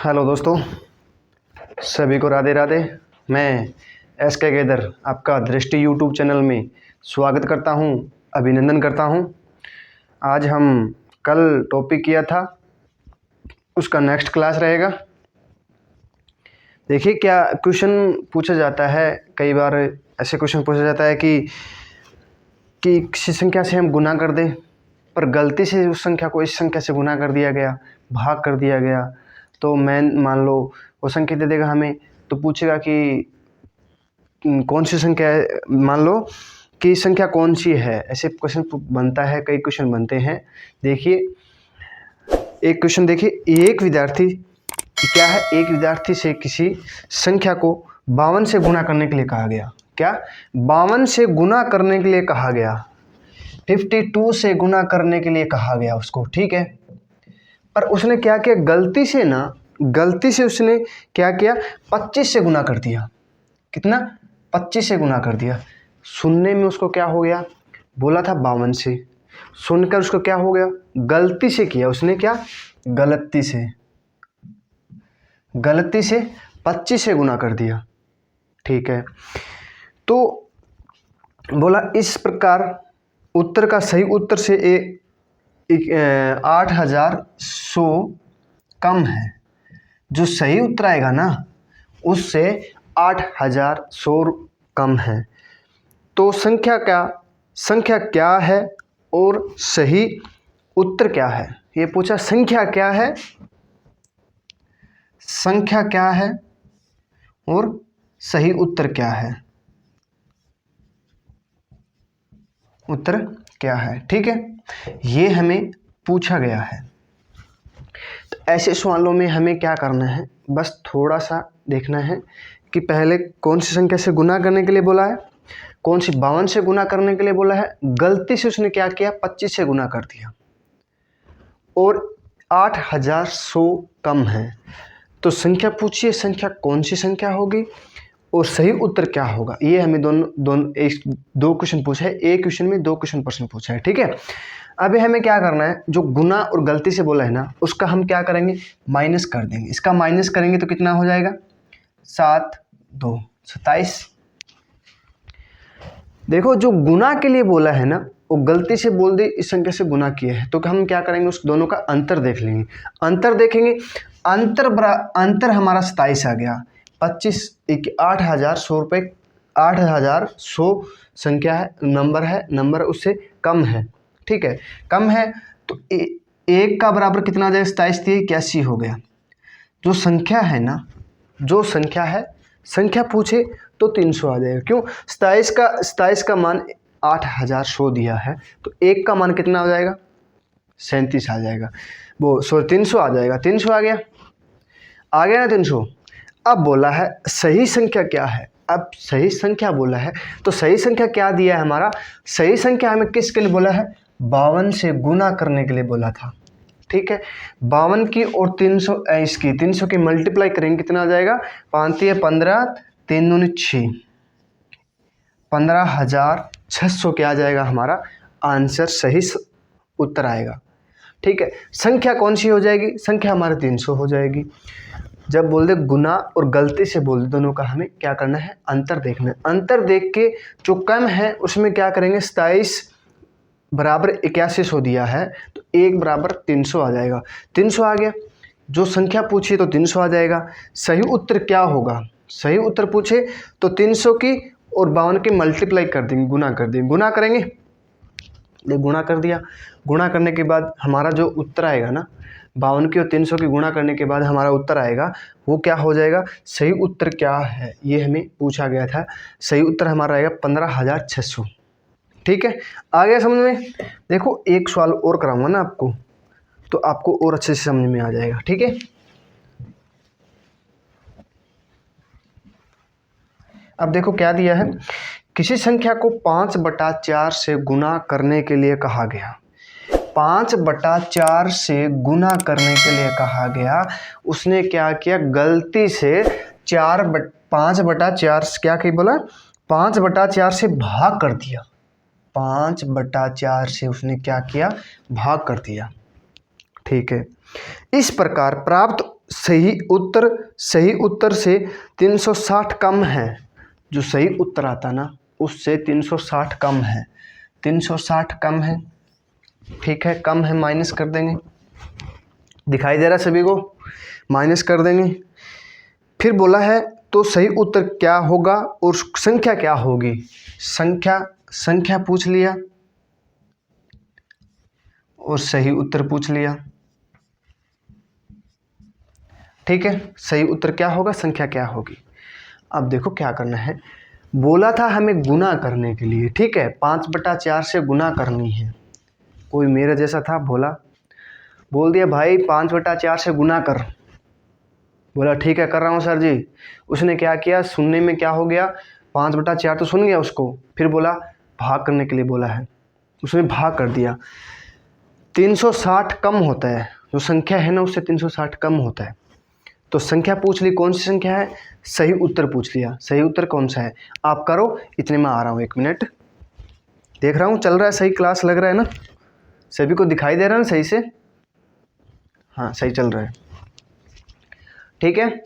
Hello दोस्तों, सभी को राधे राधे। मैं SK गेदर आपका दृष्टि यूट्यूब चैनल में स्वागत करता हूं, अभिनंदन करता हूं। आज हम कल टॉपिक किया था, उसका नेक्स्ट क्लास रहेगा। देखिए क्या क्वेश्चन पूछा जाता है, कई बार ऐसे क्वेश्चन पूछा जाता है कि किसी संख्या से हम गुना कर दें, पर गलती से उस संख्या को इस संख्या से गुना कर दिया गया, भाग कर दिया गया, तो मान लो वो संख्या दे देगा हमें, तो पूछेगा कि कौन सी संख्या है, मान लो कि संख्या कौन सी है। ऐसे क्वेश्चन बनता है, कई क्वेश्चन बनते हैं। देखिए एक क्वेश्चन देखिए, एक विद्यार्थी क्या है, एक विद्यार्थी से किसी संख्या को 52 से गुना करने के लिए कहा गया। क्या 52 से गुना करने के लिए कहा गया, 52 से गुना करने के लिए कहा गया उसको, ठीक है। पर उसने क्या किया, गलती से उसने क्या किया, 25 से गुना कर दिया। कितना, 25 से गुना कर दिया। सुनने में उसको क्या हो गया, बोला था 52 से, सुनकर उसको क्या हो गया, गलती से किया उसने, क्या गलती से 25 से गुना कर दिया, ठीक है। तो बोला इस प्रकार उत्तर का सही उत्तर से 8100 कम है। जो सही उत्तर आएगा ना उससे 8100 कम है। तो संख्या क्या है और सही उत्तर क्या है, ये पूछा। संख्या क्या है और सही उत्तर क्या है, उत्तर क्या है, ठीक है। ये हमें पूछा गया है। तो ऐसे सवालों में हमें क्या करना है, बस थोड़ा सा देखना है कि पहले कौन सी संख्या से गुना करने के लिए बोला है, कौन सी 52 से गुना करने के लिए बोला है, गलती से उसने क्या किया, 25 से गुना कर दिया और 8100 कम है। तो संख्या पूछिए, संख्या कौन सी संख्या होगी और सही उत्तर क्या होगा। ये हमें दो क्वेश्चन पूछा है, एक क्वेश्चन में 2 क्वेश्चन प्रश्न पूछा है, ठीक है। अभी हमें क्या करना है, जो गुना और गलती से बोला है ना उसका हम क्या करेंगे, माइनस कर देंगे। इसका माइनस करेंगे तो कितना हो जाएगा, 7 2 27। देखो जो गुना के लिए बोला है ना वो गलती से बोल दे इस संख्या से गुना किया है, तो हम क्या करेंगे, उस दोनों का अंतर देख लेंगे। अंतर देखेंगे, अंतर हमारा 27 आ गया। 25 8100 रुपये, 8100 संख्या है, नंबर उससे कम है, ठीक है, कम है। तो एक का बराबर कितना आ जाएगा, 27 × 81 हो गया। जो संख्या है ना, संख्या पूछे तो 300 आ जाएगा। क्यों, 27 का मान 8100 दिया है, तो एक का मान कितना हो जाएगा, 37 आ जाएगा। 300 आ जाएगा, 300 आ गया ना 300। अब बोला है सही संख्या क्या है, अब सही संख्या बोला है तो सही संख्या क्या दिया है हमारा, सही संख्या हमें किसके लिए बोला है, 52 से गुना करने के लिए बोला था, ठीक है। 52 की और 300 की मल्टीप्लाई करेंगे, कितना आ जाएगा, 5 × 15 3 दूनी 6, 15600 क्या आ जाएगा हमारा आंसर, सही उत्तर आएगा, ठीक है। संख्या कौन सी हो जाएगी, संख्या हमारी 300 हो जाएगी। जब बोल दे गुना और गलती से बोल दे, दोनों का हमें क्या करना है, अंतर देखना है। अंतर देख के जो कम है उसमें क्या करेंगे, 27 बराबर 8100 दिया है तो 1 बराबर 300 आ जाएगा, 300 आ गया। जो संख्या पूछी तो 300 आ जाएगा। सही उत्तर क्या होगा, सही उत्तर पूछे तो 300 की और 52 की मल्टीप्लाई कर देंगे, गुना कर देंगे, गुना करेंगे, गुणा कर दिया। गुणा करने के बाद हमारा जो उत्तर आएगा ना, 52 की और 300 की गुणा करने के बाद हमारा उत्तर आएगा, वो क्या हो जाएगा, सही उत्तर क्या है, ये हमें पूछा गया था। सही उत्तर हमारा आएगा 15600, ठीक है। आ गया समझ में। देखो एक सवाल और कराऊंगा ना आपको, तो आपको और अच्छे से समझ में आ जाएगा, ठीक है। अब देखो क्या दिया है, किसी संख्या को 5/4 से गुना करने के लिए कहा गया। 5/4 से गुना करने के लिए कहा गया, उसने क्या किया, गलती से 5/4 क्या कही बोला, 5/4 से भाग कर दिया। 5/4 से उसने क्या किया, भाग कर दिया, ठीक है। इस प्रकार प्राप्त सही उत्तर से 360 कम है। जो सही उत्तर आता ना उससे 360 कम है, 360 कम है, ठीक है, कम है, माइनस कर देंगे। दिखाई दे रहा है सभी को? माइनस कर देंगे। फिर बोला है तो सही उत्तर क्या होगा और संख्या क्या होगी। संख्या पूछ लिया और सही उत्तर पूछ लिया, ठीक है। सही उत्तर क्या होगा, संख्या क्या होगी। अब देखो क्या करना है। बोला था हमें गुना करने के लिए, ठीक है, 5/4 से गुना करनी है। कोई मेरे जैसा था, बोल दिया भाई 5/4 से गुना कर। बोला ठीक है कर रहा हूँ सर जी। उसने क्या किया, सुनने में क्या हो गया, 5/4 तो सुन गया उसको, फिर बोला भाग करने के लिए बोला है, उसने भाग कर दिया। 360 कम होता है, जो संख्या है ना उससे 360 कम होता है। तो संख्या पूछ ली, कौन सी संख्या है, सही उत्तर पूछ लिया। सही उत्तर कौन सा है आप करो, इतने में आ रहा हूँ, 1 मिनट। देख रहा हूँ चल रहा है, सही क्लास लग रहा है ना, सभी को दिखाई दे रहा है ना सही से? हाँ सही चल रहा है, ठीक है।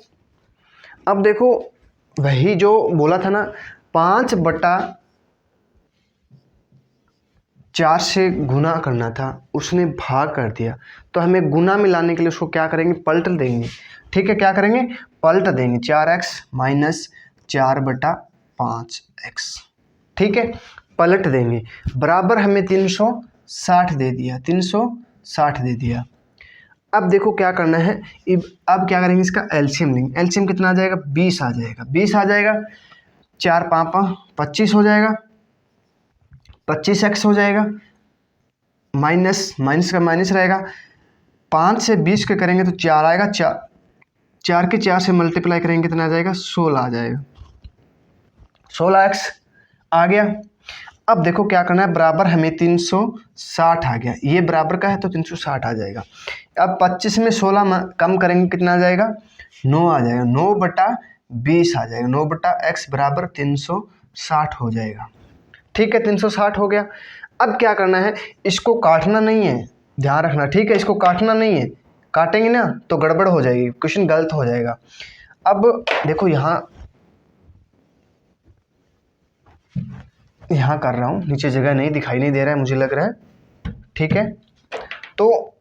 अब देखो वही जो बोला था ना 5/4 से गुना करना था, उसने भाग कर दिया। तो हमें गुना में लाने के लिए उसको क्या करेंगे, पलट देंगे, ठीक है। क्या करेंगे, पलट देंगे। 4x माइनस 4/5x, ठीक है, पलट देंगे। बराबर हमें 360 दे दिया, 360 दे दिया। अब देखो क्या करना है, अब क्या करेंगे, इसका एलसीएम लेंगे। एलसीएम कितना आ जाएगा, 20 आ जाएगा, 20 आ जाएगा। 4 5 25 हो जाएगा, 25x हो जाएगा, माइनस का माइनस रहेगा। 5 से 20 के करेंगे तो 4 आएगा, 4 के 4 से मल्टीप्लाई करेंगे कितना आ जाएगा, 16 आ जाएगा, 16x आ गया। अब देखो क्या करना है, बराबर हमें 360 आ गया, ये बराबर का है तो 360 आ जाएगा। अब 25 में 16 कम करेंगे कितना आ जाएगा, 9 आ जाएगा, 9/20 आ जाएगा, 9/x बराबर 360 हो जाएगा, ठीक है। 360 हो गया। अब क्या करना है, इसको काटना नहीं है, ध्यान रखना, ठीक है, इसको काटना नहीं है, काटेंगे ना तो गड़बड़ हो जाएगी, क्वेश्चन गलत हो जाएगा। अब देखो यहाँ कर रहा हूँ, नीचे जगह नहीं, दिखाई नहीं दे रहा है मुझे लग रहा है, ठीक है। तो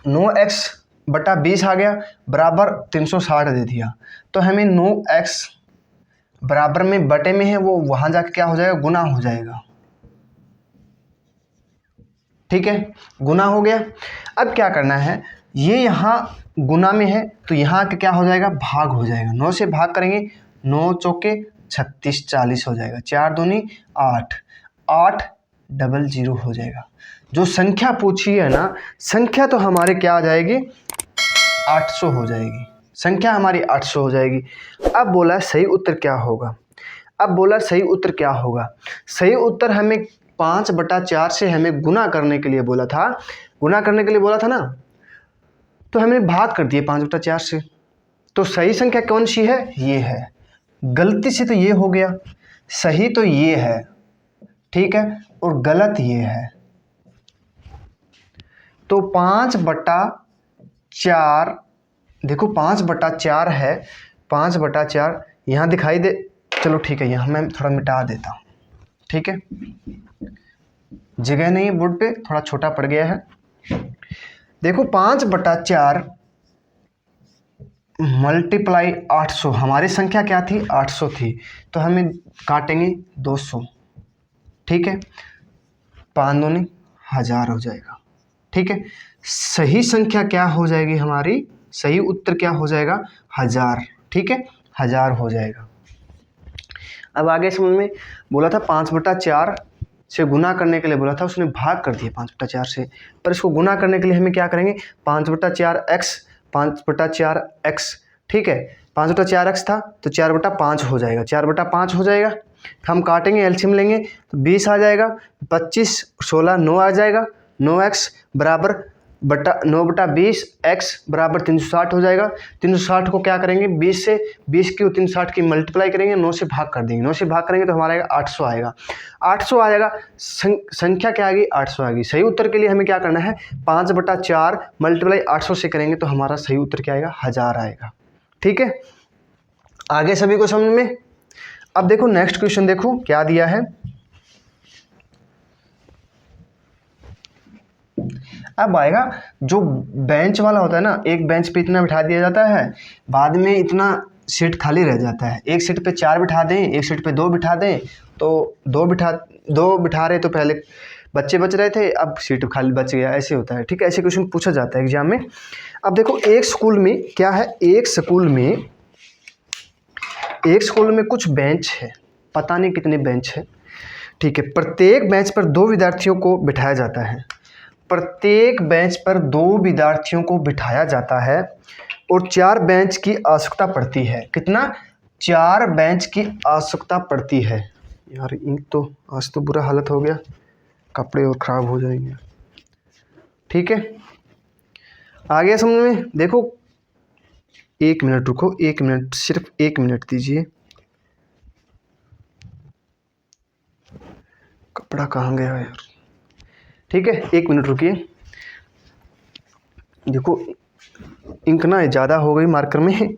9x/20 आ गया, बराबर 360 दे दिया। तो हमें 9x बराबर में बटे में है, वो वहाँ जाके क्या हो जाएगा, गुना हो जाएगा, ठीक है, गुना हो गया। अब क्या करना है, ये यहाँ गुना में है तो यहाँ के क्या हो जाएगा, भाग हो जाएगा। 9 से भाग करेंगे, 9 चौके 36, 40 हो जाएगा, 4 दूनी 8, 800 हो जाएगा। जो संख्या पूछी है ना, संख्या तो हमारे क्या आ जाएगी, 800 हो जाएगी, संख्या हमारी 800 हो जाएगी। अब बोला सही उत्तर क्या होगा, सही उत्तर क्या होगा। सही उत्तर हमें 5/4 से हमें गुना करने के लिए बोला था, ना, तो हमने भाग कर दिए 5/4 से। तो सही संख्या कौन सी है, ये है। गलती से तो ये हो गया, सही तो ये है, ठीक है, और गलत ये है। तो 5/4, देखो 5/4 है, 5/4 यहाँ दिखाई दे, चलो ठीक है, यहाँ मैं थोड़ा मिटा देता हूँ, ठीक है, जगह नहीं है बोर्ड पे, थोड़ा छोटा पड़ गया है। देखो 5/4 मल्टीप्लाई 800, हमारी संख्या क्या थी, 800 थी, तो हमें काटेंगे 200, ठीक है, 5 दूनी 1000 हो जाएगा, ठीक है। सही संख्या क्या हो जाएगी हमारी, सही उत्तर क्या हो जाएगा, 1000, ठीक है, 1000 हो जाएगा। अब आगे समझ में, बोला था 5/4 से गुना करने के लिए बोला था, उसने भाग कर दिया 5/4 से, पर इसको गुना करने के लिए हमें क्या करेंगे, 5/4x, ठीक है, 5/4x था तो 4/5 हो जाएगा, 4/5 हो जाएगा। हम काटेंगे, एलसीएम लेंगे तो 20 आ जाएगा, 25 16 9 आ जाएगा, 9x बराबर 9/20 x बराबर 360 हो जाएगा। 360 को क्या करेंगे, 20 से 20 की 360 की मल्टीप्लाई करेंगे, 9 से भाग कर देंगे। 9 से भाग करेंगे तो हमारा आएगा 800 आएगा। 800 आएगा, संख्या क्या आएगी, 800 आएगी। सही उत्तर के लिए हमें क्या करना है, 5/4 मल्टीप्लाई 800 से करेंगे तो हमारा सही उत्तर क्या आएगा, 1000 आएगा। ठीक है, आगे सभी को समझ में। अब देखो नेक्स्ट क्वेश्चन, देखो क्या दिया है। अब आएगा जो बेंच वाला होता है ना, एक बेंच पे इतना बिठा दिया जाता है, बाद में इतना सीट खाली रह जाता है। एक सीट पे 4 बिठा दें, एक सीट पे 2 बिठा दें, तो 2 बिठा रहे तो पहले बच्चे बच रहे थे, अब सीट खाली बच गया, ऐसे होता है। ठीक है, ऐसे क्वेश्चन पूछा जाता है एग्जाम में। अब देखो एक स्कूल में क्या है, एक स्कूल में कुछ बेंच है, पता नहीं कितने बेंच है। ठीक है, प्रत्येक बेंच पर 2 विद्यार्थियों को बिठाया जाता है। प्रत्येक बेंच पर 2 विद्यार्थियों को बिठाया जाता है और 4 बेंच की आवश्यकता पड़ती है। कितना, 4 बेंच की आवश्यकता पड़ती है। यार इंक तो आज तो बुरा हालत हो गया, कपड़े और ख़राब हो जाएंगे। ठीक है, आ गया समझ में। देखो 1 मिनट रुको, 1 मिनट, सिर्फ 1 मिनट दीजिए। कपड़ा कहाँ गया यार। ठीक है, 1 मिनट रुकिए। देखो इंक ना ज़्यादा हो गई मार्कर में,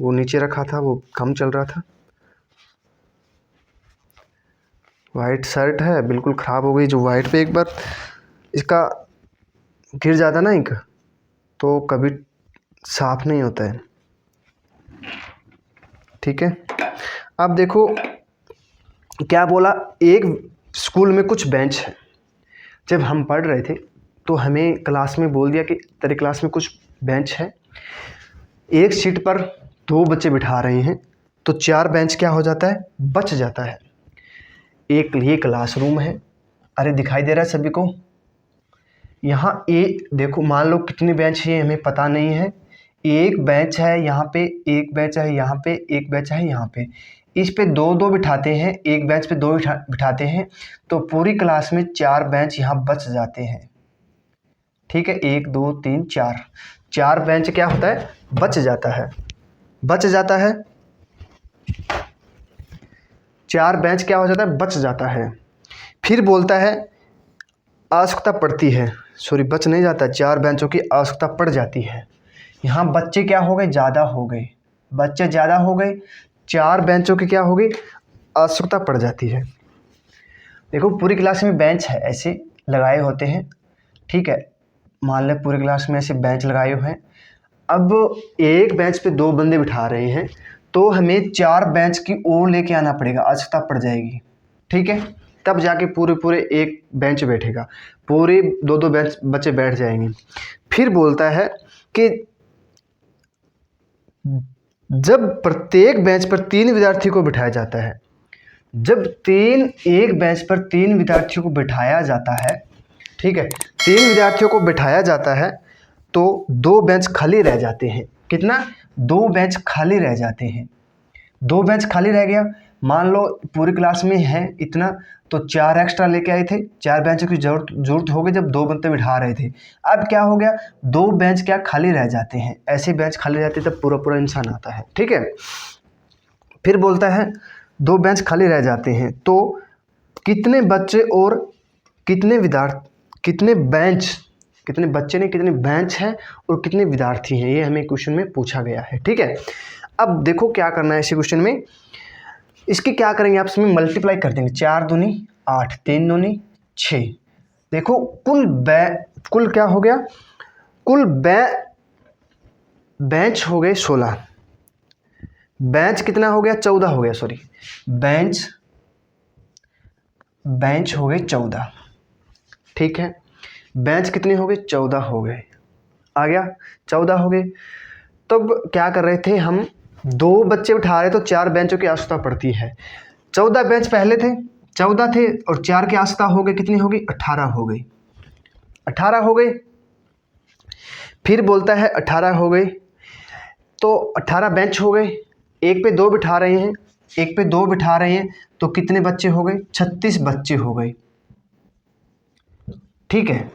वो नीचे रखा था, वो कम चल रहा था। वाइट शर्ट है, बिल्कुल ख़राब हो गई। जो वाइट पे एक बार इसका गिर जाता ना इंक, तो कभी साफ नहीं होता है। ठीक है, अब देखो क्या बोला, एक स्कूल में कुछ बेंच है। जब हम पढ़ रहे थे तो हमें क्लास में बोल दिया कि तेरे क्लास में कुछ बेंच है, एक सीट पर 2 बच्चे बिठा रहे हैं, तो 4 बेंच क्या हो जाता है, बच जाता है। एक ये क्लासरूम है, अरे दिखाई दे रहा है सभी को। यहाँ देखो मान लो कितने बेंच है हमें पता नहीं है। एक बेंच है यहाँ पे, एक बेंच है यहाँ पे, एक बेंच है यहाँ पे। इस पे 2-2 बिठाते हैं, एक बेंच पे 2 बिठाते हैं, तो पूरी क्लास में 4 बेंच यहाँ बच जाते हैं। ठीक है, 1 2 3 4 बेंच क्या होता है, बच जाता है। 4 बेंच क्या हो जाता है, बच जाता है। फिर बोलता है आवश्यकता पड़ती है, सॉरी बच नहीं जाता, 4 बेंचों की आवश्यकता पड़ जाती है। यहाँ बच्चे क्या हो गए, ज़्यादा हो गए, बच्चे ज़्यादा हो गए, 4 बेंचों की क्या होगी, आवश्यकता पड़ जाती है। देखो पूरी क्लास में बेंच है, ऐसे लगाए होते हैं। ठीक है, मान लें पूरी क्लास में ऐसे बेंच लगाए हुए हैं। अब एक बेंच पे 2 बंदे बिठा रहे हैं, तो हमें 4 बेंच की ओर लेके आना पड़ेगा, आवश्यकता पड़ जाएगी। ठीक है, तब जाके पूरे एक बेंच बैठेगा, पूरे 2-2 बेंच बच्चे बैठ जाएंगे। फिर बोलता है कि जब प्रत्येक बेंच पर 3 विद्यार्थी को बिठाया जाता है, जब एक बेंच पर 3 विद्यार्थियों को बिठाया जाता है, ठीक है, 3 विद्यार्थियों को बिठाया जाता है, तो 2 बेंच खाली रह जाते हैं। कितना, 2 बेंच खाली रह जाते हैं। 2 बेंच खाली रह गया, मान लो पूरी क्लास में है इतना, तो 4 एक्स्ट्रा लेके आए थे, 4 बेंचों की जरूरत हो गई जब 2 बंदे बिठा रहे थे। अब क्या हो गया, 2 बेंच क्या खाली रह जाते हैं। ऐसे बेंच खाली रहते तब पूरा इंसान आता है। ठीक है, फिर बोलता है 2 बेंच खाली रह जाते हैं, तो कितने बच्चे और कितने बच्चे नहीं, कितने बेंच हैं और कितने विद्यार्थी हैं, ये हमें क्वेश्चन में पूछा गया है। ठीक है, अब देखो क्या करना है इसी क्वेश्चन में, इसकी क्या करेंगे आपस में मल्टीप्लाई कर देंगे। 4 दूनी 8, 3 दूनी 6। देखो कुल क्या हो गया, कुल बेंच हो गए 16, बेंच कितना हो गया, 14 हो गया, सॉरी बेंच हो गए 14। ठीक है, बेंच कितने हो गए, 14 हो गए, आ गया 14 हो गए। तब क्या कर रहे थे हम, 2 बच्चे उठा रहे तो 4 बेंचों की आवश्यकता पड़ती है। 14 बेंच पहले थे, 14 थे और 4 की आवश्यकता हो गई, कितनी हो गई, 18 हो गई, 18 हो गई। फिर बोलता है 18 हो गई, तो 18 बेंच हो गए, एक पे 2 बिठा रहे हैं, एक पे 2 बिठा रहे हैं, तो कितने बच्चे हो गए, 36 बच्चे हो गए। ठीक है,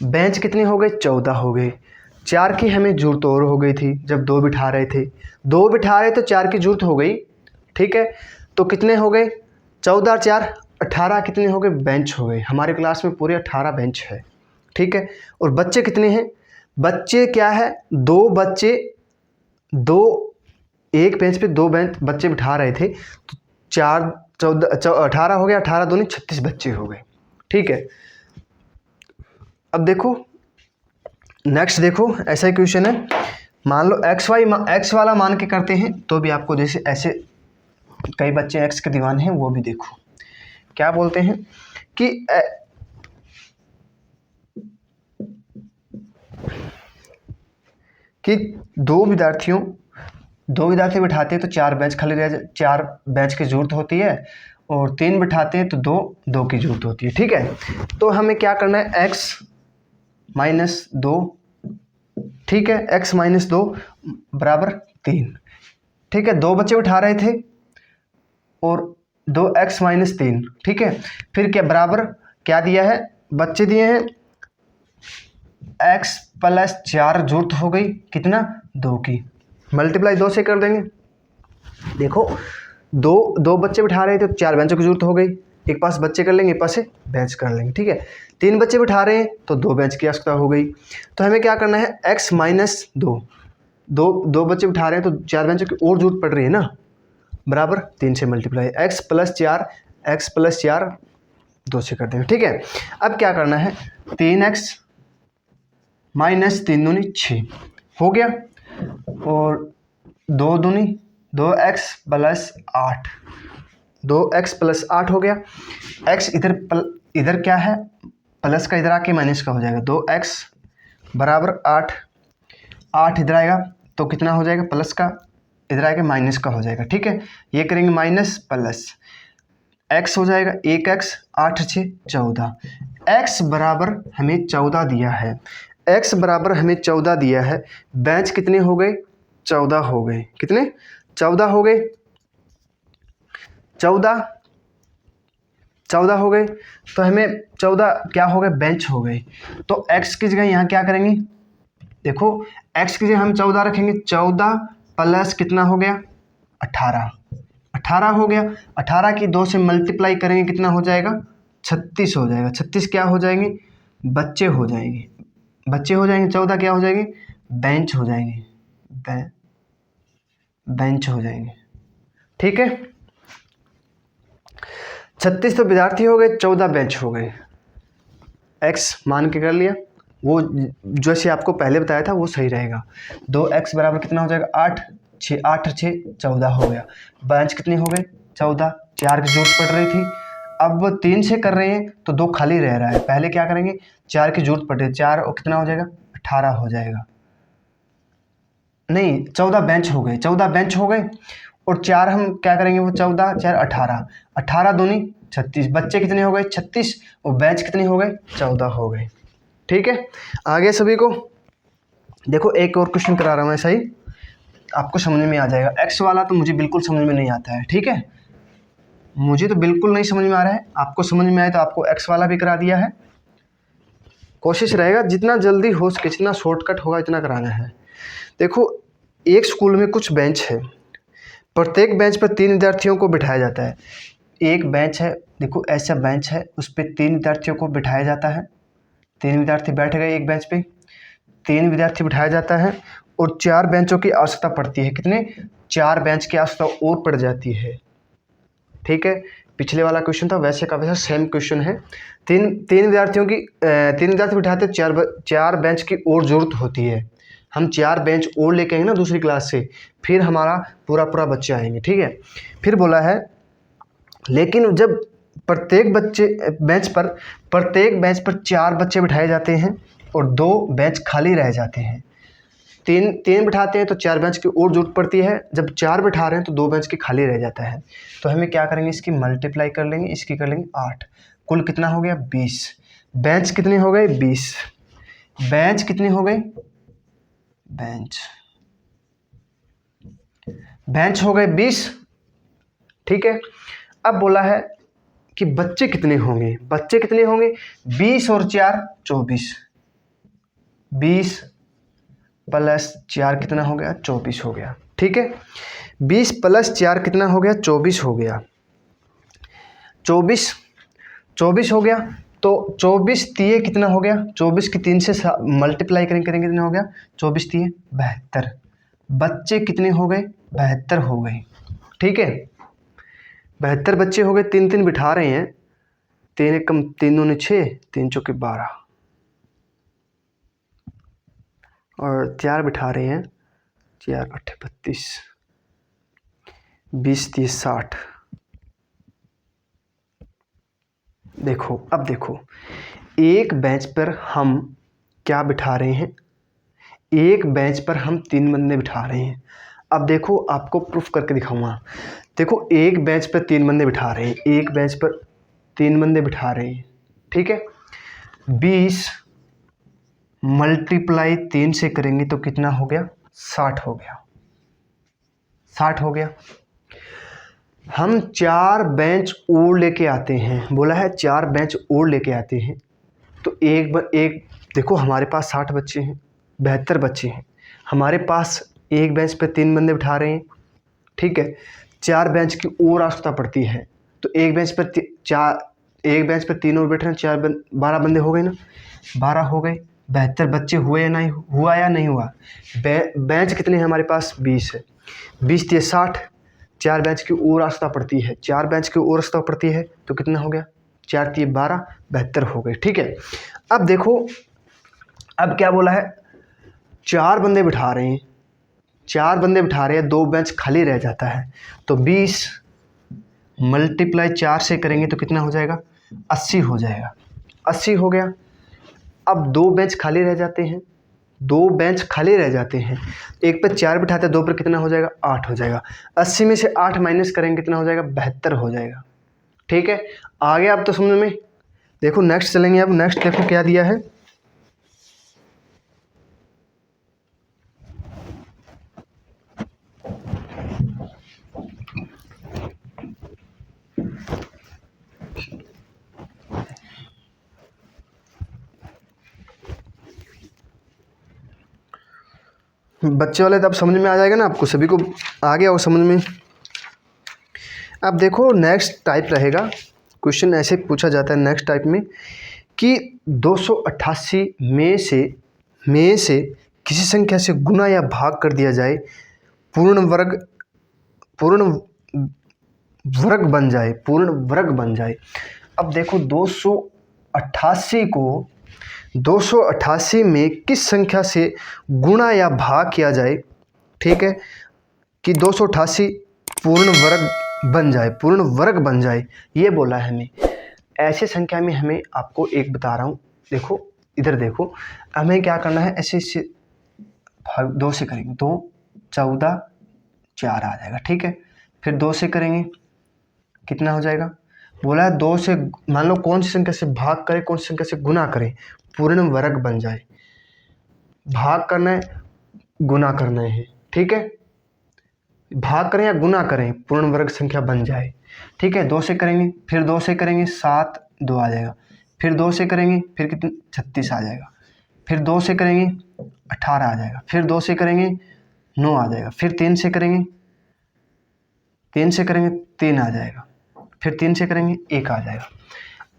बेंच कितनी हो गई, 14 हो गई। 4 की हमें जरूरत और हो गई थी जब 2 बिठा रहे थे, 2 बिठा रहे तो 4 की जरूरत हो गई, ठीक है। तो कितने हो गए, 14 और 4 18 कितने हो गए, बेंच हो गए। हमारे क्लास में पूरे 18 बेंच है, ठीक है। और बच्चे कितने हैं, बच्चे क्या है, 2 बच्चे, 2 एक बेंच पे 2 बच्चे बिठा रहे थे, तो 4 14 18 हो गया, 18 दूनी 36 बच्चे हो गए, ठीक है। अब देखो नेक्स्ट, देखो ऐसा ही क्वेश्चन है। मान लो एक्स वाला मान के करते हैं तो भी आपको जैसे ऐसे कई बच्चे एक्स के दीवाने हैं, वो भी देखो क्या बोलते हैं कि दो विद्यार्थी बिठाते हैं तो 4 बेंच खाली रह 4 बेंच की जरूरत होती है, और 3 बिठाते हैं तो 2 की जरूरत होती है, ठीक है। तो हमें क्या करना है, x-2, ठीक है, x-2 बराबर 3, ठीक है। 2 बच्चे बिठा रहे थे और 2x-3, ठीक है। फिर क्या बराबर क्या दिया है, बच्चे दिए हैं, x + 4 जरूरत हो गई कितना, 2 की, मल्टीप्लाई 2 से कर देंगे। देखो 2 बच्चे बिठा रहे थे तो 4 बेंचों की जरूरत हो गई, एक पास बच्चे कर लेंगे, एक पास से बेंच कर लेंगे, ठीक है। 3 बच्चे बिठा रहे हैं तो 2 बेंच की आवश्यकता हो गई। तो हमें क्या करना है, x-2, दो बच्चे बिठा रहे हैं तो 4 बेंचों की और जरूरत पड़ रही है ना, बराबर 3 से मल्टीप्लाई, x + 4 2 से कर देंगे, ठीक है। अब क्या करना है, 3x - 3 दूनी 6 हो गया, और 2 दूनी 2x + 8, 2x + 8 हो गया। x इधर क्या है, प्लस का इधर आके माइनस का हो जाएगा, 2x बराबर 8, 8 इधर आएगा तो कितना हो जाएगा, प्लस का इधर आएगा माइनस का हो जाएगा, ठीक है। ये करेंगे माइनस प्लस, x हो जाएगा 1x, 8 6 14, x बराबर हमें 14 दिया है, x बराबर हमें 14 दिया है। बेंच कितने हो गए, 14 हो गए, कितने, 14 हो गए, 14 हो गए। तो हमें 14 क्या हो गए, बेंच हो गए। तो x की जगह यहाँ क्या करेंगे, देखो x की जगह हम 14 रखेंगे, 14 प्लस कितना हो गया, 18, 18 हो गया। 18 की 2 से मल्टीप्लाई करेंगे कितना हो जाएगा, 36 हो जाएगा। 36 क्या हो जाएंगे, बच्चे हो जाएंगे, बच्चे हो जाएंगे। 14 क्या हो जाएंगे, बेंच हो जाएंगे, बेंच हो जाएंगे, ठीक है। 36 तो विद्यार्थी हो गए, 14 बेंच हो गए, x मान के कर लिया। वो जैसे आपको पहले बताया था वो सही रहेगा। 2x बराबर कितना हो जाएगा, 8 6 14 हो गया। बेंच कितने हो गए, 14, 4 की जरूरत पड़ रही थी, अब 3 से कर रहे हैं तो 2 खाली रह रहा है। पहले क्या करेंगे, 4 की जरूरत पड़ रही है, 4 और कितना हो जाएगा, 18 हो जाएगा, नहीं 14 बेंच हो गए, 14 बेंच हो गए। और 4 हम क्या करेंगे, वो 14 4 18, 18 दूनी 36, बच्चे कितने हो गए, 36, और बेंच कितने हो गए, 14 हो गए, ठीक है। आगे सभी को देखो, एक और क्वेश्चन करा रहा हूँ ऐसा ही, आपको समझ में आ जाएगा। एक्स वाला तो मुझे बिल्कुल समझ में नहीं आता है, ठीक है, मुझे तो बिल्कुल नहीं समझ में आ रहा है। आपको समझ में आए तो आपको एक्स वाला भी करा दिया है। कोशिश रहेगा जितना जल्दी हो सके, जितना शॉर्टकट होगा इतना कराना है। देखो एक स्कूल में कुछ बेंच है, प्रत्येक बेंच पर 3 विद्यार्थियों को बिठाया जाता है। एक बेंच है, देखो ऐसा बेंच है, उस पर 3 विद्यार्थियों को बिठाया जाता है। 3 विद्यार्थी बैठ गए एक बेंच पे, 3 विद्यार्थी बिठाया जाता है, और 4 बेंचों की आवश्यकता पड़ती है। कितने, 4 बेंच की आवश्यकता और पड़ जाती है, ठीक है। पिछले वाला क्वेश्चन था वैसे का वैसा सेम क्वेश्चन है। 3 विद्यार्थी बिठाते, 4 बेंच की और ज़रूरत होती है। हम 4 बेंच और लेके आएंगे ना दूसरी क्लास से, फिर हमारा पूरा बच्चे आएंगे, ठीक है। फिर बोला है, लेकिन जब प्रत्येक बेंच पर 4 बच्चे बिठाए जाते हैं और 2 बेंच खाली रह जाते हैं। 3 बिठाते हैं तो 4 बेंच की और जरूरत पड़ती है, जब 4 बिठा रहे हैं तो 2 बेंच की खाली रह जाता है। तो हमें क्या करेंगे, इसकी मल्टीप्लाई कर लेंगे, इसकी कर लेंगे 8, कुल कितना हो गया 20। बेंच कितने हो गए, 20, बेंच कितने हो गए, बेंच हो गए 20, ठीक है। अब बोला है कि बच्चे कितने होंगे, 20 और 4 24, 20 प्लस 4 कितना हो गया? 24 हो गया। ठीक है, 20 प्लस 4 कितना हो गया? 24 हो गया। 24 हो गया। तो 24 तिये कितना हो गया? 24 की 3 से मल्टीप्लाई करेंगे कितना हो गया? 24 तिये 72। बच्चे कितने हो गए? 72 हो गए। ठीक है, 72 बच्चे हो गए। 3 बिठा रहे हैं, 3 एकम 3 दूनी 6, 3 चौके 12 और 4 बिठा रहे हैं, 4 8 32, 20 30 60। देखो, अब देखो, एक बेंच पर हम क्या बिठा रहे हैं? एक बेंच पर हम 3 बंदे बिठा रहे हैं। अब देखो, आपको प्रूफ करके दिखाऊंगा। देखो, एक बेंच पर 3 बंदे बिठा रहे हैं, एक बेंच पर 3 बंदे बिठा रहे हैं। ठीक है, 20 मल्टीप्लाई 3 से करेंगे तो कितना हो गया? 60 हो गया। 60 हो गया। हम 4 बेंच और लेके आते हैं, बोला है 4 बेंच और लेके आते हैं, तो एक देखो, हमारे पास 60 बच्चे हैं, 72 बच्चे हैं, हमारे पास एक बेंच पे 3 बंदे बिठा रहे हैं। ठीक है, 4 बेंच की और आवश्यकता पड़ती है, तो एक बेंच पर 3 और बैठ रहे हैं, 12 बंदे हो गए ना? 12 हो गए। 72 बच्चे हुए या नहीं हुआ? या नहीं हुआ? बेंच कितने हैं हमारे पास? 20 है। 20 तिये 60, 4 बेंच की और आवश्यकता पड़ती है, 4 बेंच की और आवश्यकता पड़ती है, तो कितना हो गया? 4 तिये 12, 72 हो गए। ठीक है, अब देखो, अब क्या बोला है? 4 बंदे बिठा रहे हैं, 4 बंदे बिठा रहे हैं, 2 बेंच खाली रह जाता है, तो 20 मल्टीप्लाई 4 से करेंगे तो कितना हो जाएगा? 80 हो जाएगा। 80 हो गया। अब 2 बेंच खाली रह जाते हैं, 2 बेंच खाली रह जाते हैं, एक पर 4 बिठाते हैं, 2 पर कितना हो जाएगा? 8 हो जाएगा। 80 में से 8 माइनस करेंगे कितना हो जाएगा? 72 हो जाएगा। ठीक है, आगे आप तो समझ में। देखो नेक्स्ट चलेंगे। अब नेक्स्ट देखो क्या दिया है। बच्चे वाले तब समझ में आ जाएगा ना आपको, सभी को आ गया और समझ में। अब देखो नेक्स्ट टाइप रहेगा, क्वेश्चन ऐसे पूछा जाता है नेक्स्ट टाइप में कि 288 में से किसी संख्या से गुना या भाग कर दिया जाए, पूर्ण वर्ग बन जाए, पूर्ण वर्ग बन जाए। अब देखो 288 में किस संख्या से गुणा या भाग किया जाए, ठीक है, कि 288 पूर्ण वर्ग बन जाए, पूर्ण वर्ग बन जाए, ये बोला है हमें। ऐसे संख्या में हमें आपको एक बता रहा हूँ, देखो इधर देखो, हमें क्या करना है, ऐसे 2 से करेंगे, 2 14 4 आ जाएगा। ठीक है, फिर 2 से करेंगे कितना हो जाएगा? बोला है 2 से, मान लो कौन सी संख्या से भाग करें, कौन सी संख्या से गुना करें, पूर्ण वर्ग बन जाए। भाग करना है, गुना करना है। ठीक है, भाग करें या गुना करें, पूर्ण वर्ग संख्या बन जाए। ठीक है, 2 से करेंगे, फिर 2 से करेंगे 7 2 आ जाएगा, फिर 2 से करेंगे, फिर कितने 36 आ जाएगा, फिर 2 से करेंगे 18 आ जाएगा, फिर 2 से करेंगे 9 आ जाएगा, फिर 3 से करेंगे 3 आ जाएगा, फिर 3 से करेंगे 1 आ जाएगा।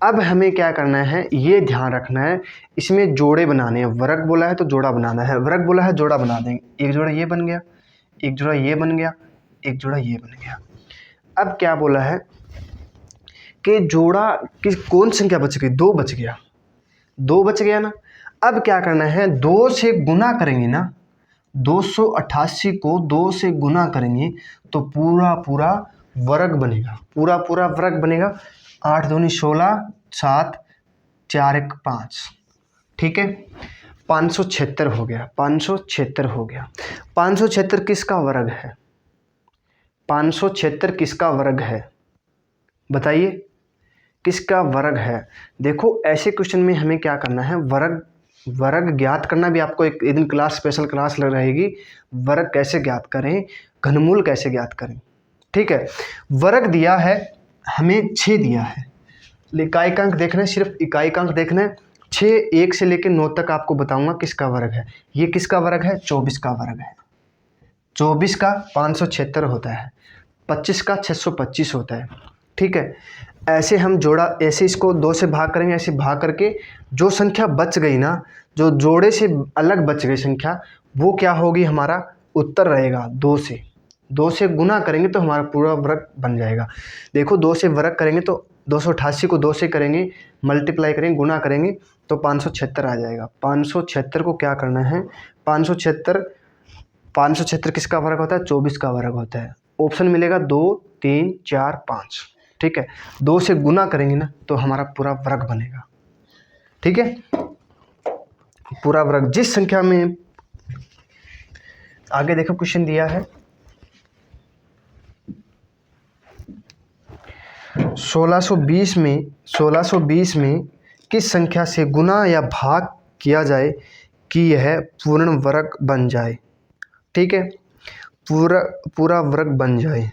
अब हमें क्या करना है, ये ध्यान रखना है, इसमें जोड़े बनाने हैं। वर्ग बोला है तो जोड़ा बनाना है, वर्ग बोला है जोड़ा बना देंगे। एक जोड़ा ये बन गया, एक जोड़ा ये बन गया, एक जोड़ा ये बन गया। अब क्या बोला है कि जोड़ा किस कौन संख्या बच गई? 2 बच गया, 2 बच गया ना। अब क्या करना है, 2 से गुना करेंगे ना, 288 को 2 से गुना करेंगे तो पूरा वर्ग बनेगा, पूरा वर्ग बनेगा। 8 दूनी 16, 7 4 1 5। ठीक है, 576 हो गया, 576 हो गया। 576 किसका वर्ग है? 576 किसका वर्ग है? बताइए, किसका वर्ग है? देखो ऐसे क्वेश्चन में हमें क्या करना है, वर्ग ज्ञात करना भी आपको एक दिन क्लास, स्पेशल क्लास लग रहेगी। वर्ग कैसे ज्ञात करें, घनमूल कैसे ज्ञात करें। ठीक है, वर्ग दिया है हमें 6 दिया है, इकाई का अंक देखना है, सिर्फ इकाई का अंक देखना है। 6 1 से लेकर 9 तक आपको बताऊंगा किसका वर्ग है। ये किसका वर्ग है? 24 का वर्ग है। 24 का 576 होता है, 25 का 625 होता है। ठीक है, ऐसे हम जोड़ा, ऐसे इसको 2 से भाग करेंगे, ऐसे भाग करके जो संख्या बच गई ना, जो जोड़े से अलग बच गई संख्या, वो क्या होगी? हमारा उत्तर रहेगा 2 से। 2 से गुना करेंगे तो हमारा पूरा वर्ग बन जाएगा। देखो 2 से वर्ग करेंगे तो 288 को 2 से करेंगे, मल्टीप्लाई करेंगे, गुना करेंगे तो 576 आ जाएगा। 576 को क्या करना है? 576 किसका वर्ग होता है? 24 का वर्ग होता है। ऑप्शन मिलेगा 2 3 4 5। ठीक है, 2 से गुना करेंगे ना तो हमारा पूरा वर्ग बनेगा। ठीक है, पूरा वर्ग जिस संख्या में, आगे देखो क्वेश्चन दिया है 1620 में किस संख्या से गुना या भाग किया जाए कि यह पूर्ण वर्ग बन जाए। ठीक है, पूरा वर्ग बन जाए।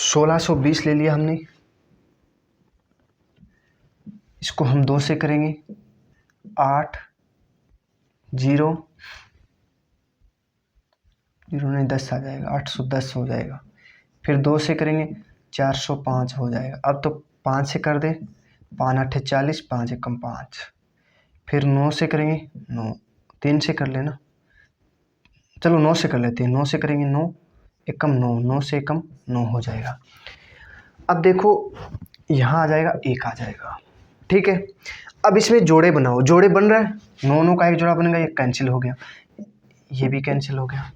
सोलह सौ 20 ले लिया हमने, इसको हम 2 से करेंगे, 8 0 0 नहीं 10 आ जाएगा, 810 हो जाएगा। फिर 2 से करेंगे 405 हो जाएगा। अब तो 5 से कर दे, 5 8 40, 5 एकम 5। फिर 9 से करेंगे 9, 3 से कर लेना, चलो 9 से कर लेते हैं। 9 से करेंगे 9 एकम 9, 9 से एकम 9 हो जाएगा। अब देखो यहाँ आ जाएगा 1 आ जाएगा। ठीक है, अब इसमें जोड़े बनाओ, जोड़े बन रहा है, 9 9 का एक जोड़ा बनेगा, ये कैंसिल हो गया, ये भी कैंसिल हो गया।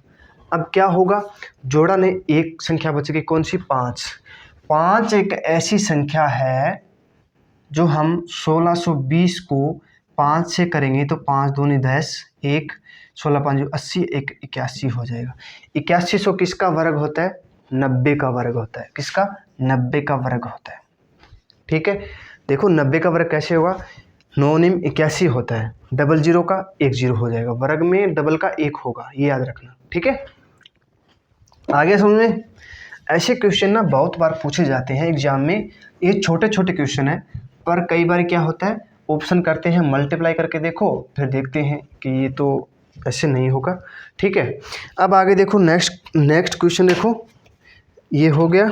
अब क्या होगा? जोड़ा ने एक संख्या बच गई, कौन सी? 5। 5 एक ऐसी संख्या है जो हम 1620 को 5 से करेंगे तो 5 दूनी 10, 1 16 5 80, 1 81 हो जाएगा। 8100 किसका वर्ग होता है? 90 का वर्ग होता है। किसका? 90 का वर्ग होता है। ठीक है, देखो 90 का वर्ग कैसे होगा? 9 निम 81 होता है, डबल 0 का 1 0 हो जाएगा, वर्ग में डबल का 1 होगा, ये याद रखना। ठीक है, आगे समझ में। ऐसे क्वेश्चन ना बहुत बार पूछे जाते हैं एग्जाम में। ये छोटे छोटे क्वेश्चन है, पर कई बार क्या होता है, ऑप्शन करते हैं मल्टीप्लाई करके देखो, फिर देखते हैं कि ये तो ऐसे नहीं होगा। ठीक है, अब आगे देखो, नेक्स्ट क्वेश्चन देखो, ये हो गया।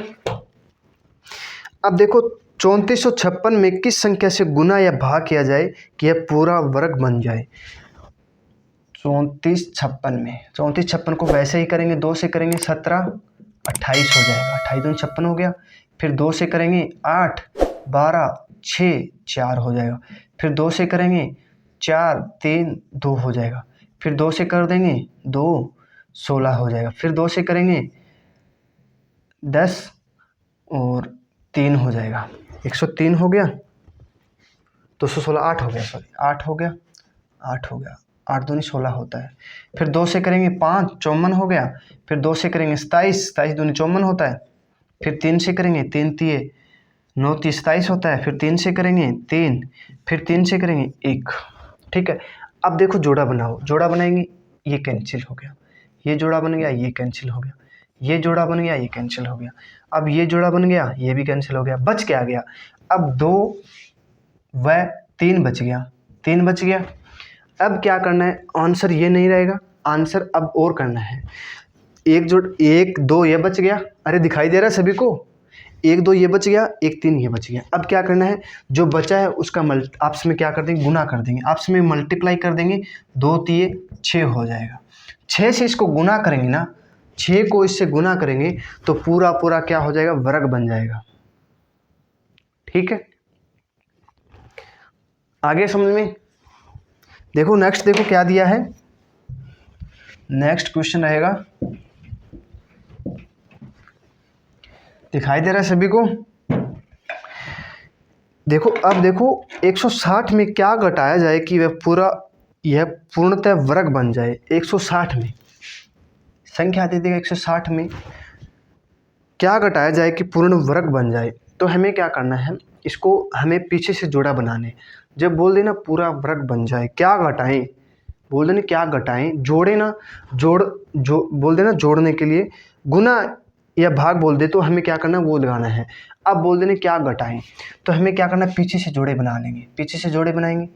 अब देखो 3456 में किस संख्या से गुना या भाग किया जाए कि यह पूरा वर्ग बन जाए। 34 56 को वैसे ही करेंगे, 2 से करेंगे 17 28 हो जाएगा, 28 दूनी 56 हो गया। फिर 2 से करेंगे 8 12 6 4 हो जाएगा। फिर 2 से करेंगे 4 3 2 हो जाएगा। फिर 2 से कर देंगे 2 16 हो जाएगा। फिर 2 से करेंगे 10 और 3 हो जाएगा, 103 हो गया। 216 8 हो गया, सॉरी 8 हो गया, 8 हो गया, 8 दूनी 16 होता है। फिर 2 से करेंगे 5 54 हो गया। फिर 2 से करेंगे 27 27 दूनी 54 होता है। फिर 3 से करेंगे 3 3 9 30 27 होता है। फिर 3 से करेंगे 3, फिर 3 से करेंगे 1। ठीक है, अब देखो जोड़ा बनाओ, जोड़ा बनाएंगे, ये कैंसिल हो गया, ये जोड़ा बन गया, ये कैंसिल हो गया, ये जोड़ा बन गया, ये कैंसिल हो गया। अब ये जोड़ा बन गया, ये भी कैंसिल हो गया, बच क्या गया? अब 2 व 3 बच गया, 3 बच गया। अब क्या करना है? आंसर ये नहीं रहेगा, आंसर अब और करना है। 1 2 ये बच गया, अरे दिखाई दे रहा है सभी को? 1 2 ये बच गया, 1 3 ये बच गया। अब क्या करना है? जो बचा है उसका आपस में क्या कर देंगे? गुना कर देंगे, आपस में मल्टीप्लाई कर देंगे। 2 3 6 हो जाएगा। 6 से इसको गुना करेंगे ना, 6 को इससे गुना करेंगे तो पूरा पूरा क्या हो जाएगा? वर्ग बन जाएगा। ठीक है, आगे समझ में। देखो नेक्स्ट, देखो क्या दिया है। नेक्स्ट क्वेश्चन रहेगा, दिखाई दे रहा है सभी को? देखो अब देखो 160 में क्या घटाया जाए कि यह पूर्णतः वर्ग बन जाए। 160 में संख्या दे देगा, 160 में क्या घटाया जाए कि पूर्ण वर्ग बन जाए। तो हमें क्या करना है? इसको हमें पीछे से जोड़ा बनाने, जब बोल देना पूरा वर्ग बन जाए, क्या घटाएं? बोल देना क्या घटाएं, जोड़े ना, बोल देना जोड़ने के लिए गुना या भाग बोल दे तो हमें क्या करना है वो लगाना है। अब बोल देने क्या घटाएं, तो हमें क्या करना है पीछे से जोड़े बना लेंगे, पीछे से जोड़े बनाएंगे,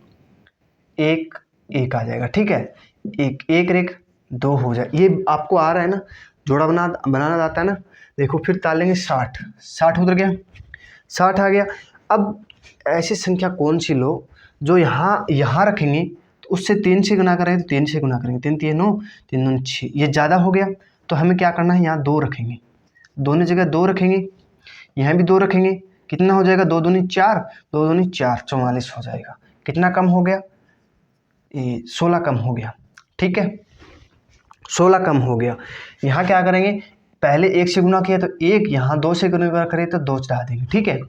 एक एक आ जाएगा, ठीक है। एक एक एक दो हो जाए, ये आपको आ रहा है ना, जोड़ा बनाना आता है ना। देखो फिर ताल लेंगे 60, 60 उधर गया, 60 आ गया। अब ऐसी संख्या कौन सी लो जो यहाँ रखेंगे तो उससे 3 से गुना करेंगे तो 3 से गुना करेंगे, 3 3 9, 3 9 6, ये ज़्यादा हो गया तो हमें क्या करना है यहाँ 2 रखेंगे, दोनों जगह 2 रखेंगे, यहाँ भी 2 रखेंगे, कितना हो जाएगा 2 दूनी 4, 2 दूनी 4, 44 हो जाएगा। कितना कम हो गया, ये 16 कम हो गया, ठीक है, 16 कम हो गया। यहाँ क्या करेंगे, पहले 1 से गुना किया तो 1, यहाँ 2 से गुना करें तो 2 चढ़ा देंगे, ठीक है,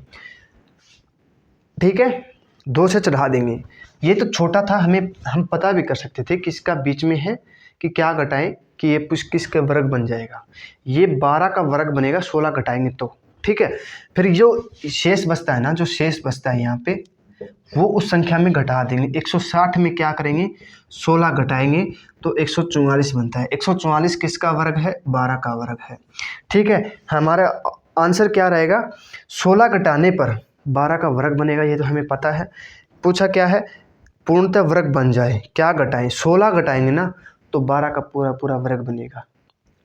ठीक है, 2 से चढ़ा देंगे। ये तो छोटा था, हम पता भी कर सकते थे किसका बीच में है कि क्या घटाएं कि ये किसका वर्ग बन जाएगा। ये 12 का वर्ग बनेगा 16 घटाएंगे तो, ठीक है। फिर जो शेष बचता है ना, जो शेष बचता है यहाँ पे वो उस संख्या में घटा देंगे। 160 में क्या करेंगे 16 घटाएंगे तो 144 बनता है। 144 किसका वर्ग है, 12 का वर्ग है, ठीक है। हमारा आंसर क्या रहेगा, 16 घटाने पर 12 का वर्ग बनेगा, ये तो हमें पता है। पूछा क्या है, पूर्णतः वर्ग बन जाए, क्या घटाएं, 16 घटाएंगे ना तो 12 का पूरा पूरा वर्ग बनेगा,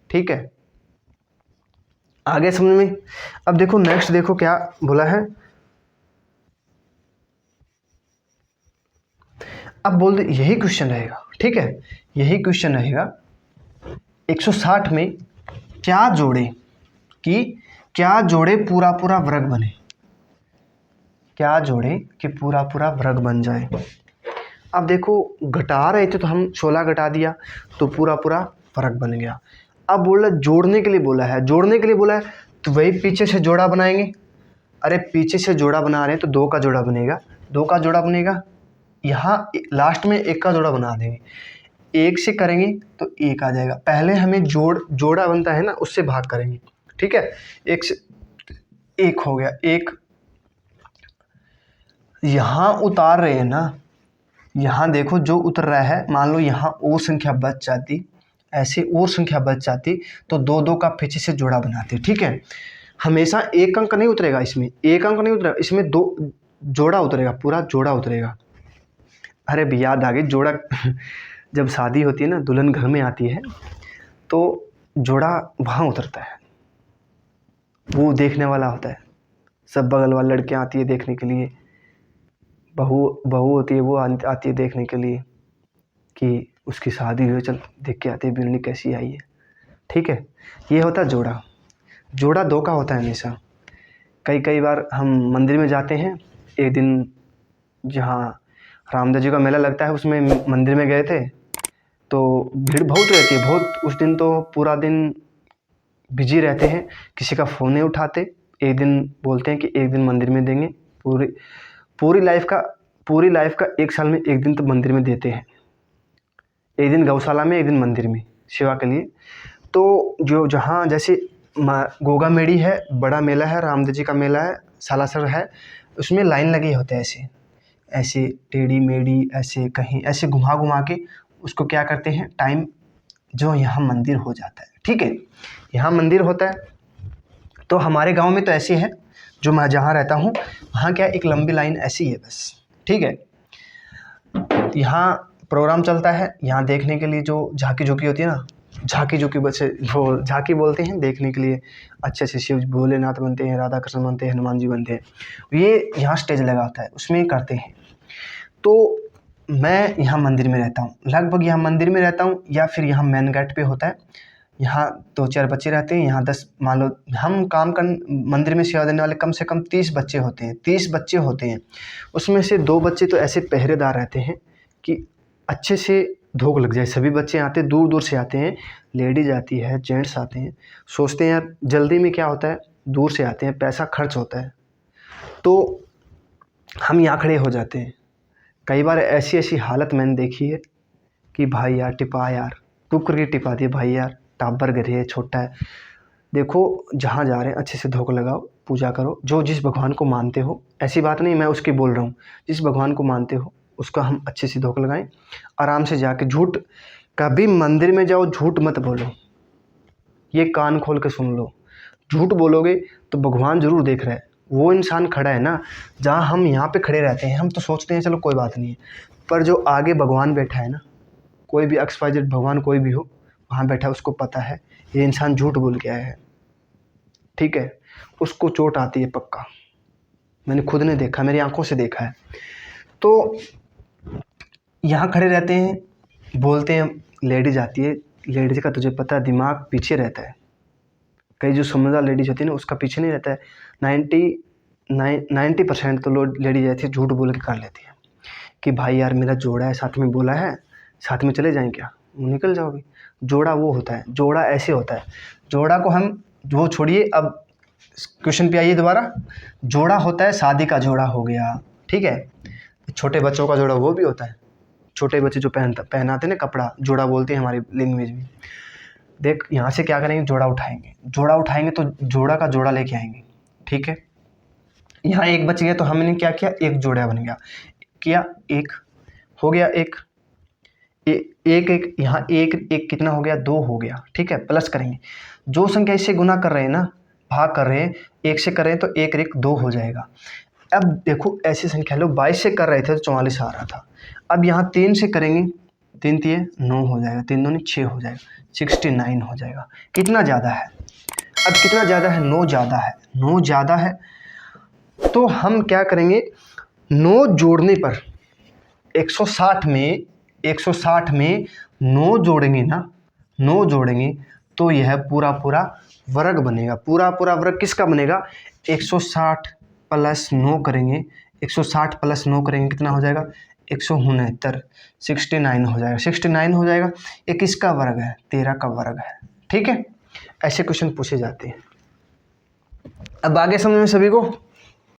ठीक है। आगे समझ में। अब देखो नेक्स्ट, देखो क्या बोला है। अब बोल दे यही क्वेश्चन रहेगा, ठीक है, यही क्वेश्चन रहेगा। 160 में क्या जोड़े कि क्या जोड़े पूरा पूरा वर्ग बने, क्या जोड़े कि पूरा पूरा वर्ग बन जाए। अब देखो घटा रहे थे तो हम 16 घटा दिया तो पूरा पूरा वर्ग बन गया। अब बोला जोड़ने के लिए बोला है, जोड़ने के लिए बोला है तो वही पीछे से जोड़ा बनाएंगे। अरे पीछे से जोड़ा बना रहे हैं तो 2 का जोड़ा बनेगा, 2 का जोड़ा बनेगा, यहाँ लास्ट में 1 का जोड़ा बना देंगे, 1 से करेंगे तो 1 आ जाएगा। पहले हमें जोड़ा बनता है ना उससे भाग करेंगे, ठीक है। 1 से 1 हो गया, 1 यहाँ उतार रहे हैं ना, यहाँ देखो जो उतर रहा है, मान लो यहाँ और संख्या बच जाती, ऐसे और संख्या बच जाती तो 2 2 का पीछे से जोड़ा बनाते, ठीक है। हमेशा 1 अंक नहीं उतरेगा इसमें, 1 अंक नहीं उतरेगा इसमें, 2 जोड़ा उतरेगा, पूरा जोड़ा उतरेगा। अरे भी याद आ गई, जोड़ा जब शादी होती है ना, दुल्हन घर में आती है तो जोड़ा वहाँ उतरता है, वो देखने वाला होता है, सब बगल वाली लड़कियाँ आती है देखने के लिए, बहू होती है वो आती है देखने के लिए कि उसकी शादी हुई, चल देख के आते बिरनी कैसी आई है, ठीक है। ये होता है जोड़ा, जोड़ा 2 का होता है हमेशा। कई बार हम मंदिर में जाते हैं, एक दिन जहाँ रामदेव जी का मेला लगता है उसमें मंदिर में गए थे तो भीड़ बहुत रहती है, बहुत, उस दिन तो पूरा दिन बिजी रहते हैं, किसी का फ़ोन नहीं उठाते। एक दिन बोलते हैं कि एक दिन मंदिर में देंगे, पूरी लाइफ का 1 साल में 1 दिन तो मंदिर में देते हैं, एक दिन गौशाला में, एक दिन मंदिर में सेवा के लिए। तो जो जहाँ जैसे गोगा मेड़ी है, बड़ा मेला है, रामदेव जी का मेला है, सालासर है, उसमें लाइन लगी होते हैं, ऐसे टेढ़ी मेढ़ी, ऐसे कहीं ऐसे घुमा के उसको क्या करते हैं, टाइम जो यहाँ मंदिर हो जाता है, ठीक है, यहाँ मंदिर होता है। तो हमारे गांव में तो ऐसे है, जो मैं जहाँ रहता हूँ वहाँ क्या एक लंबी लाइन ऐसी है बस, ठीक है। यहाँ प्रोग्राम चलता है, यहाँ देखने के लिए जो झांकी झोंकी होती है ना, झांकी झोंकी बच्चे वो झांकी बोलते हैं, देखने के लिए अच्छे से शिव भोलेनाथ बनते हैं, राधा कृष्ण बनते हैं, हनुमान जी बनते हैं, ये यहाँ स्टेज लगा होता है उसमें करते हैं। तो मैं यहाँ मंदिर में रहता हूँ, लगभग यहाँ मंदिर में रहता हूँ, या फिर यहाँ मेन गेट पे होता है, यहाँ 2-4 बच्चे रहते हैं, यहाँ 10, मान लो हम काम कर मंदिर में सेवा देने वाले कम से कम 30 बच्चे होते हैं, 30 बच्चे होते हैं। उसमें से 2 बच्चे तो ऐसे पहरेदार रहते हैं कि अच्छे से धोख लग जाए। सभी बच्चे आते हैं, दूर दूर से आते हैं, लेडीज आती है, जेंट्स आते हैं, सोचते हैं यार जल्दी में क्या होता है, दूर से आते हैं, पैसा खर्च होता है, तो हम यहाँ खड़े हो जाते हैं। कई बार ऐसी हालत मैंने देखी है कि भाई यार टिपा, यार टुक करके टिपा दिए, भाई यार टाबर गिरे है, छोटा है। देखो जहाँ जा रहे हैं अच्छे से धोख लगाओ, पूजा करो, जो जिस भगवान को मानते हो, ऐसी बात नहीं मैं उसकी बोल रहा हूँ, जिस भगवान को मानते हो उसका हम अच्छे से धोखा लगाएं, आराम से जाके। झूठ कभी मंदिर में जाओ झूठ मत बोलो, ये कान खोल के सुन लो। झूठ बोलोगे तो भगवान ज़रूर देख रहा है, वो इंसान खड़ा है ना, जहाँ हम यहाँ पे खड़े रहते हैं हम तो सोचते हैं चलो कोई बात नहीं है, पर जो आगे भगवान बैठा है ना, कोई भी XYZ भगवान कोई भी हो वहाँ बैठा है, उसको पता है ये इंसान झूठ बोल के आया है, ठीक है, उसको चोट आती है पक्का। मैंने खुद ने देखा, मेरी आंखों से देखा है। तो यहाँ खड़े रहते हैं, बोलते हैं, लेडीज आती है, लेडीज का तुझे पता है दिमाग पीछे रहता है, कई जो समझदार लेडीज होती है ना उसका पीछे नहीं रहता है। 90% तो लोग लेडीज ऐसी है झूठ बोल के कर लेती है कि भाई यार मेरा जोड़ा है, साथ में बोला है, साथ में चले जाएं क्या, निकल जाओगे। जोड़ा वो होता है, जोड़ा ऐसे होता है, जोड़ा को हम वो छोड़िए, अब क्वेश्चन पे आइए दोबारा। जोड़ा होता है शादी का जोड़ा हो गया, ठीक है, छोटे बच्चों का जोड़ा वो भी होता है, छोटे बच्चे जो पहनाते हैं ना कपड़ा, जोड़ा बोलते हैं हमारी लैंग्वेज में। देख यहाँ से क्या करेंगे, जोड़ा उठाएंगे, जोड़ा उठाएंगे तो जोड़ा का जोड़ा लेके आएंगे, ठीक है। यहाँ एक बच गया तो हमने क्या किया, एक जोड़ा बन गया, किया एक हो गया, एक एक यहाँ एक एक कितना हो गया, 2 हो गया, ठीक है। प्लस करेंगे, जो संख्या इससे गुना कर रहे हैं ना, भाग कर रहे हैं, 1 से कर रहे हैं तो 1 1 2 हो जाएगा। अब देखो ऐसी संख्या लोग 22 से कर रहे थे तो 44 आ रहा था, अब यहाँ 3 से करेंगे, 3 3 9 हो जाएगा, 3 2 6 हो जाएगा, 69 हो जाएगा। कितना ज़्यादा है, अब कितना ज़्यादा है, 9 ज़्यादा है, 9 ज़्यादा है। तो हम क्या करेंगे, 9 जोड़ने पर 160 में 9 जोड़ेंगे ना, 9 जोड़ेंगे तो यह पूरा पूरा वर्ग बनेगा। पूरा पूरा वर्ग किसका बनेगा, 160 प्लस 9 करेंगे, 160 प्लस 9 करेंगे कितना हो जाएगा, 169, 69 हो जाएगा, 69 हो जाएगा। ये किसका वर्ग है, 13 का वर्ग है, ठीक है। ऐसे क्वेश्चन पूछे जाते हैं। अब आगे समझ में सभी को।